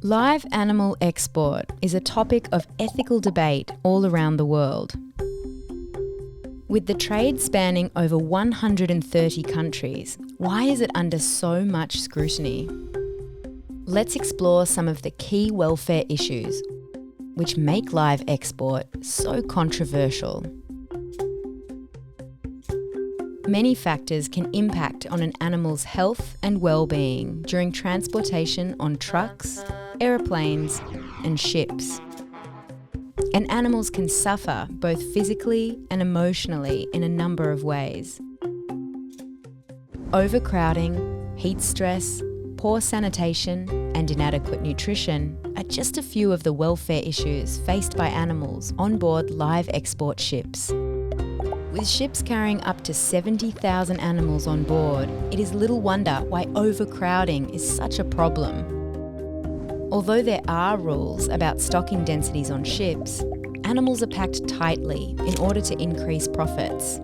Live animal export is a topic of ethical debate all around the world. With the trade spanning over 130 countries, why is it under so much scrutiny? Let's explore some of the key welfare issues which make live export so controversial. Many factors can impact on an animal's health and well-being during transportation on trucks, aeroplanes, and ships. And animals can suffer both physically and emotionally in a number of ways. Overcrowding, heat stress, poor sanitation, and inadequate nutrition are just a few of the welfare issues faced by animals on board live export ships. With ships carrying up to 70,000 animals on board, it is little wonder why overcrowding is such a problem. Although there are rules about stocking densities on ships, animals are packed tightly in order to increase profits.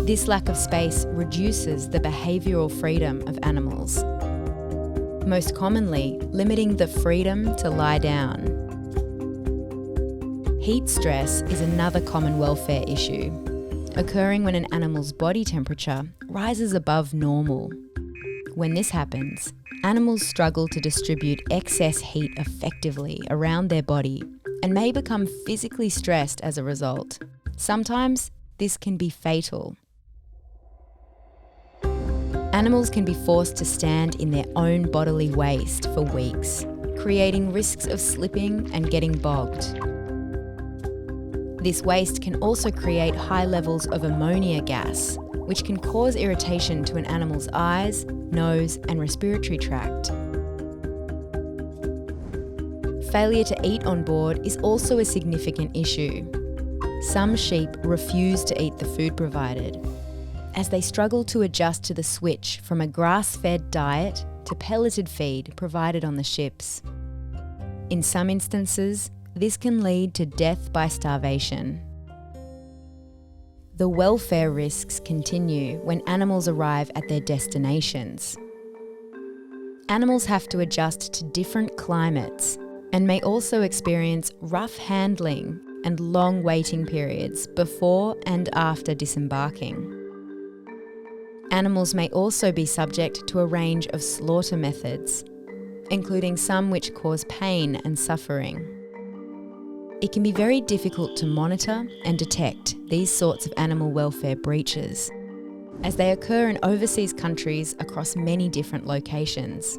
This lack of space reduces the behavioural freedom of animals, most commonly limiting the freedom to lie down. Heat stress is another common welfare issue, occurring when an animal's body temperature rises above normal. When this happens, animals struggle to distribute excess heat effectively around their body and may become physically stressed as a result. Sometimes this can be fatal. Animals can be forced to stand in their own bodily waste for weeks, creating risks of slipping and getting bogged. This waste can also create high levels of ammonia gas, which can cause irritation to an animal's eyes, nose, and respiratory tract. Failure to eat on board is also a significant issue. Some sheep refuse to eat the food provided, as they struggle to adjust to the switch from a grass-fed diet to pelleted feed provided on the ships. In some instances, this can lead to death by starvation. The welfare risks continue when animals arrive at their destinations. Animals have to adjust to different climates and may also experience rough handling and long waiting periods before and after disembarking. Animals may also be subject to a range of slaughter methods, including some which cause pain and suffering. It can be very difficult to monitor and detect these sorts of animal welfare breaches, as they occur in overseas countries across many different locations.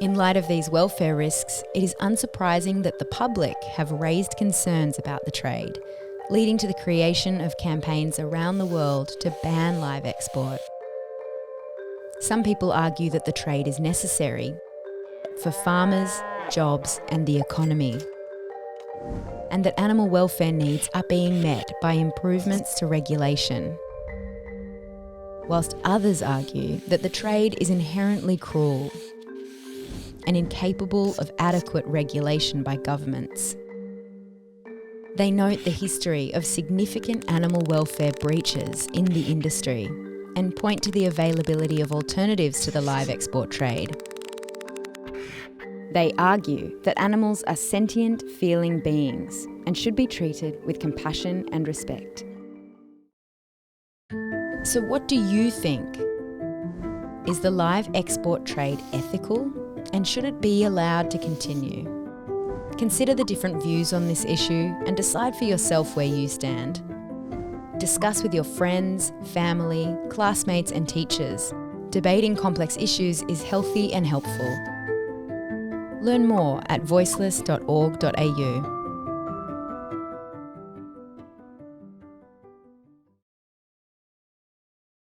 In light of these welfare risks, it is unsurprising that the public have raised concerns about the trade, leading to the creation of campaigns around the world to ban live export. Some people argue that the trade is necessary for farmers, jobs, and the economy, and that animal welfare needs are being met by improvements to regulation, whilst others argue that the trade is inherently cruel and incapable of adequate regulation by governments. They note the history of significant animal welfare breaches in the industry and point to the availability of alternatives to the live export trade. They argue that animals are sentient, feeling beings and should be treated with compassion and respect. So what do you think? Is the live export trade ethical, and should it be allowed to continue? Consider the different views on this issue and decide for yourself where you stand. Discuss with your friends, family, classmates and teachers. Debating complex issues is healthy and helpful. Learn more at voiceless.org.au.